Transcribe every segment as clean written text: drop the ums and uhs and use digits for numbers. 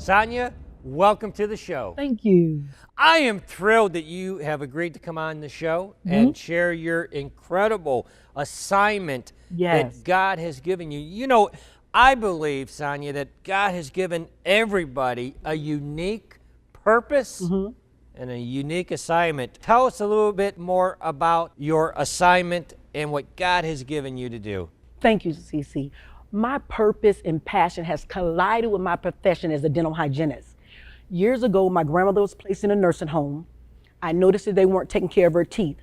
Sonya, welcome to the show. Thank you. I am thrilled that you have agreed to come on the show and share your incredible assignment that God has given you. You know, I believe, Sonya, that God has given everybody a unique purpose and a unique assignment. Tell us a little bit more about your assignment and what God has given you to do. Thank you, CC. My purpose and passion has collided with my profession as a dental hygienist. Years ago, my grandmother was placed in a nursing home. I noticed that they weren't taking care of her teeth.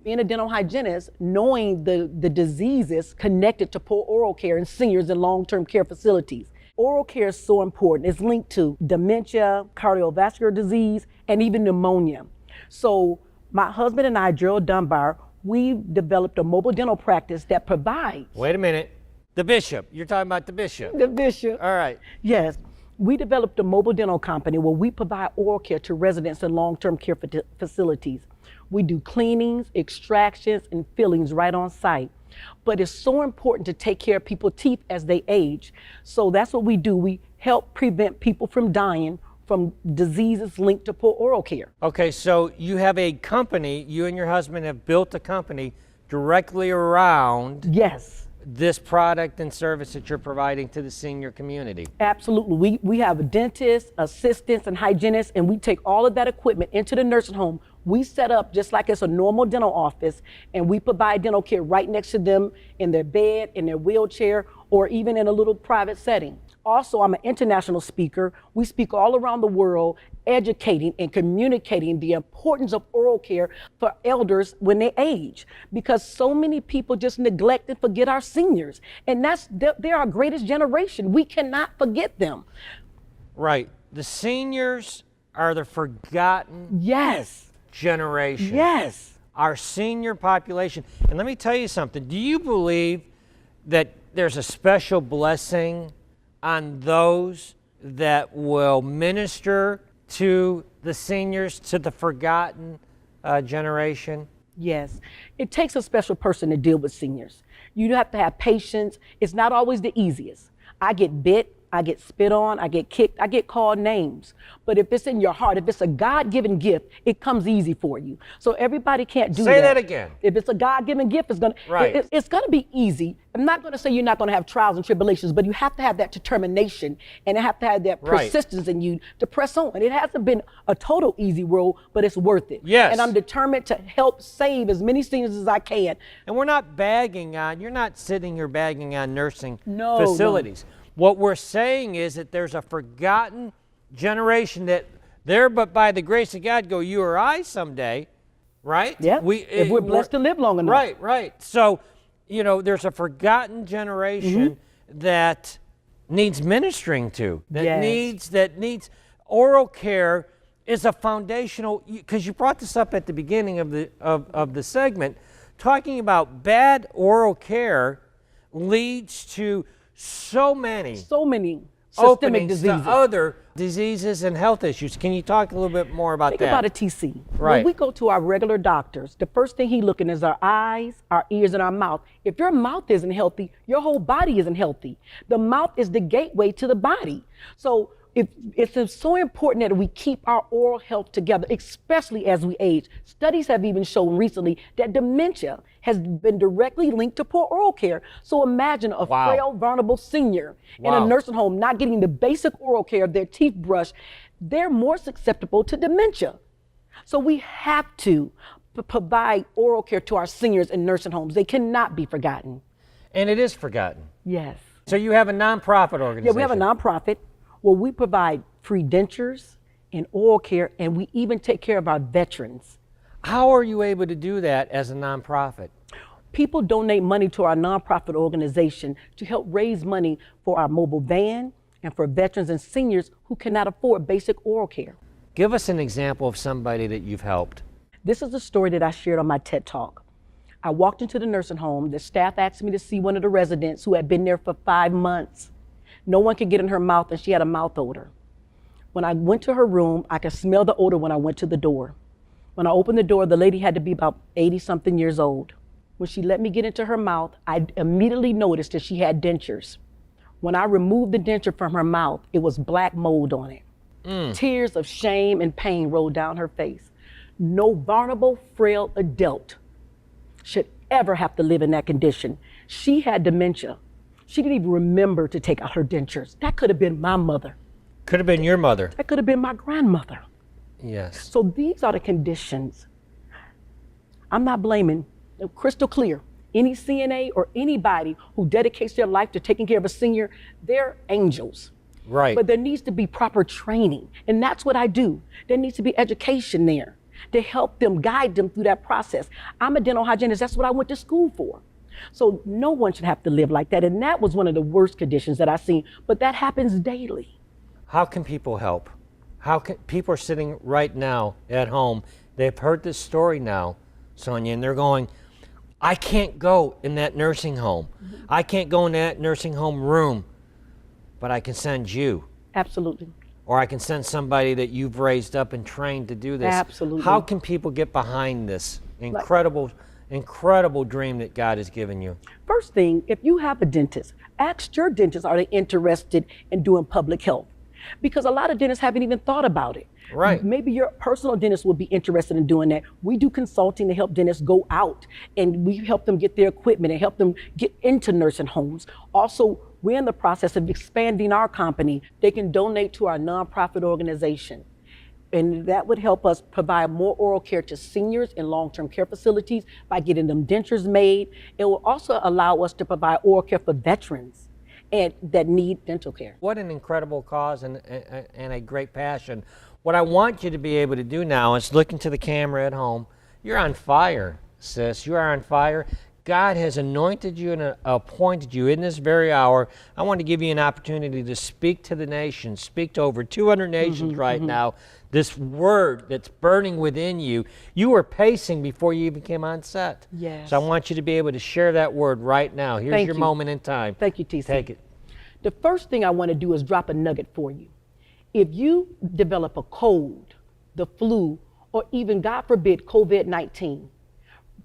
Being a dental hygienist, knowing the diseases connected to poor oral care in seniors in long-term care facilities. Oral care is so important. It's linked to dementia, cardiovascular disease, and even pneumonia. So my husband and I, Sonya Dunbar, we developed a mobile dental practice that provides. Wait a minute. The bishop. You're talking about the bishop. The bishop. All right. Yes. We developed a mobile dental company where we provide oral care to residents in long-term care facilities. We do cleanings, extractions, and fillings right on site. But it's so important to take care of people's teeth as they age. So that's what we do. We help prevent people from dying from diseases linked to poor oral care. Okay, so you have a company, you and your husband have built a company directly around this product and service that you're providing to the senior community. Absolutely. We have dentists, assistants, and hygienists, and we take all of that equipment into the nursing home. We set up just like it's a normal dental office, and we provide dental care right next to them in their bed, in their wheelchair, or even in a little private setting. Also, I'm an international speaker. We speak all around the world, educating and communicating the importance of oral care for elders when they age, because so many people just neglect and forget our seniors. And they're our greatest generation. We cannot forget them. Right. The seniors are the forgotten generation. Yes. Our senior population. And let me tell you something. Do you believe that there's a special blessing on those that will minister to the seniors, to the forgotten generation? Yes. It takes a special person to deal with seniors. You have to have patience. It's not always the easiest. I get bit, I get spit on, I get kicked, I get called names. But if it's in your heart, if it's a God-given gift, it comes easy for you. So everybody can't do that. Say that again. If it's a God-given gift, it's gonna be easy. I'm not gonna say you're not gonna have trials and tribulations, but you have to have that determination and have to have that persistence in you to press on. And it hasn't been a total easy road, but it's worth it. Yes. And I'm determined to help save as many seniors as I can. And we're not you're not sitting here bagging on nursing facilities. No. What we're saying is that there's a forgotten generation that there, but by the grace of God, go you or I someday, right? Yeah, if we're blessed to live long enough. Right. So, you know, there's a forgotten generation that needs ministering to, that needs oral care is a foundational, because you brought this up at the beginning of the segment, talking about bad oral care leads to so many systemic diseases, to other diseases and health issues. Can you talk a little bit more about that? Think about a TC. Right. When we go to our regular doctors, the first thing he's looking is our eyes, our ears, and our mouth. If your mouth isn't healthy, your whole body isn't healthy. The mouth is the gateway to the body. So it's so important that we keep our oral health together, especially as we age. Studies have even shown recently that dementia has been directly linked to poor oral care. So imagine a frail, vulnerable senior in a nursing home not getting the basic oral care, their teeth brushed. They're more susceptible to dementia. So we have to provide oral care to our seniors in nursing homes. They cannot be forgotten. And it is forgotten. Yes. So you have a nonprofit organization. Yeah, we have a nonprofit where we provide free dentures and oral care, and we even take care of our veterans. How are you able to do that as a nonprofit? People donate money to our nonprofit organization to help raise money for our mobile van and for veterans and seniors who cannot afford basic oral care. Give us an example of somebody that you've helped. This is a story that I shared on my TED Talk. I walked into the nursing home. The staff asked me to see one of the residents who had been there for 5 months. No one could get in her mouth, and she had a mouth odor. When I went to her room, I could smell the odor when I went to the door. When I opened the door, the lady had to be about 80-something years old. When she let me get into her mouth, I immediately noticed that she had dentures. When I removed the denture from her mouth, it was black mold on it. Tears of shame and pain rolled down her face. No vulnerable, frail adult should ever have to live in that condition. She had dementia. She didn't even remember to take out her dentures. That could have been my mother. Could have been your mother. That could have been my grandmother. Yes. So these are the conditions. I'm not blaming, crystal clear, any CNA or anybody who dedicates their life to taking care of a senior, they're angels. Right. But there needs to be proper training, and that's what I do. There needs to be education there to help them, guide them through that process. I'm a dental hygienist, that's what I went to school for. So no one should have to live like that, and that was one of the worst conditions that I've seen, but that happens daily. How can people help? How can people are sitting right now at home, they've heard this story now, Sonia, and they're going, I can't go in that nursing home. I can't go in that nursing home room, but I can send you. Absolutely. Or I can send somebody that you've raised up and trained to do this. Absolutely. How can people get behind this incredible dream that God has given you? First thing, if you have a dentist, ask your dentist, are they interested in doing public health? Because a lot of dentists haven't even thought about it. Right. Maybe your personal dentist would be interested in doing that. We do consulting to help dentists go out, and we help them get their equipment and help them get into nursing homes. Also, we're in the process of expanding our company. They can donate to our nonprofit organization. And that would help us provide more oral care to seniors in long-term care facilities by getting them dentures made. It will also allow us to provide oral care for veterans and that need dental care. What an incredible cause and a great passion. What I want you to be able to do now is look into the camera at home. You're on fire, sis. You are on fire. God has anointed you and appointed you in this very hour. I want to give you an opportunity to speak to the nations, speak to over 200 nations right now. This word that's burning within you, you were pacing before you even came on set. Yes. So I want you to be able to share that word right now. Here's Thank your you. moment in time. Thank you, TC. Take it. The first thing I want to do is drop a nugget for you. If you develop a cold, the flu, or even, God forbid, COVID-19,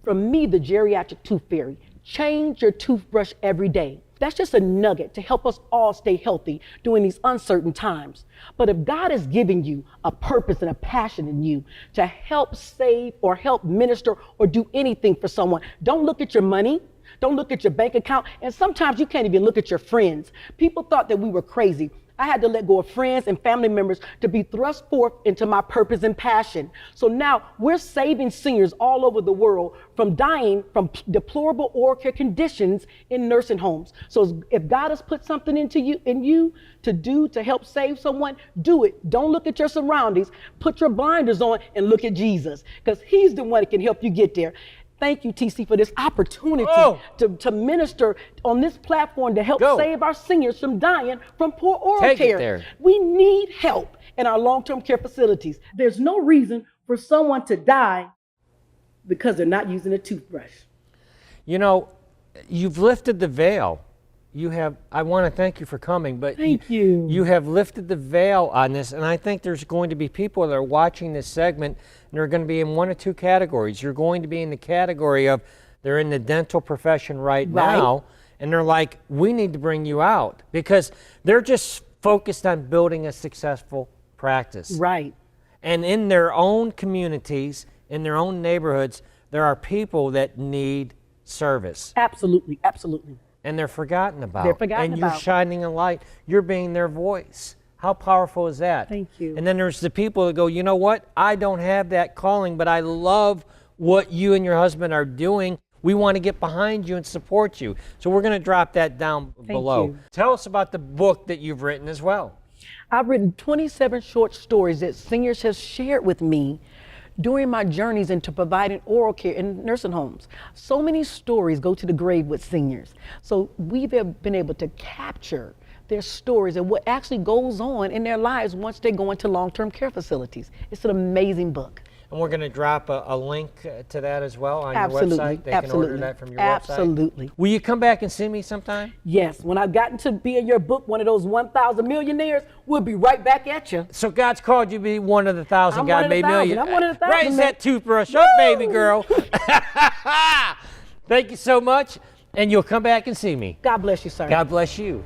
from me, the geriatric tooth fairy, change your toothbrush every day. That's just a nugget to help us all stay healthy during these uncertain times. But if God is giving you a purpose and a passion in you to help save or help minister or do anything for someone, don't look at your money. Don't look at your bank account. And sometimes you can't even look at your friends. People thought that we were crazy. I had to let go of friends and family members to be thrust forth into my purpose and passion. So now we're saving seniors all over the world from dying from deplorable oral care conditions in nursing homes. So if God has put something into you to do to help save someone, do it. Don't look at your surroundings. Put your blinders on and look at Jesus, because he's the one that can help you get there. Thank you, TC, for this opportunity to minister on this platform to help save our seniors from dying from poor oral care. We need help in our long-term care facilities. There's no reason for someone to die because they're not using a toothbrush. You know, you've lifted the veil. I want to thank you for coming, but you have lifted the veil on this, and I think there's going to be people that are watching this segment, and they're going to be in one or two categories. You're going to be in the category of they're in the dental profession right now, and they're like, we need to bring you out, because they're just focused on building a successful practice. Right. And in their own communities, in their own neighborhoods, there are people that need service. Absolutely, absolutely. And they're forgotten about. They're forgotten about. And you're shining a light. You're being their voice. How powerful is that? Thank you. And then there's the people that go, you know what? I don't have that calling, but I love what you and your husband are doing. We want to get behind you and support you. So we're going to drop that down below. You. Tell us about the book that you've written as well. I've written 27 short stories that seniors have shared with me during my journeys into providing oral care in nursing homes. So many stories go to the grave with seniors. So we've been able to capture their stories and what actually goes on in their lives once they go into long-term care facilities. It's an amazing book. And we're going to drop a link to that as well on your website. They can order that from your website. Absolutely. Will you come back and see me sometime? Yes. When I've gotten to be in your book, one of those 1,000 millionaires, we'll be right back at you. So God's called you to be one of the 1,000 God made million. I'm one of the 1,000. Raise that toothbrush up, baby girl. Thank you so much. And you'll come back and see me. God bless you, sir. God bless you.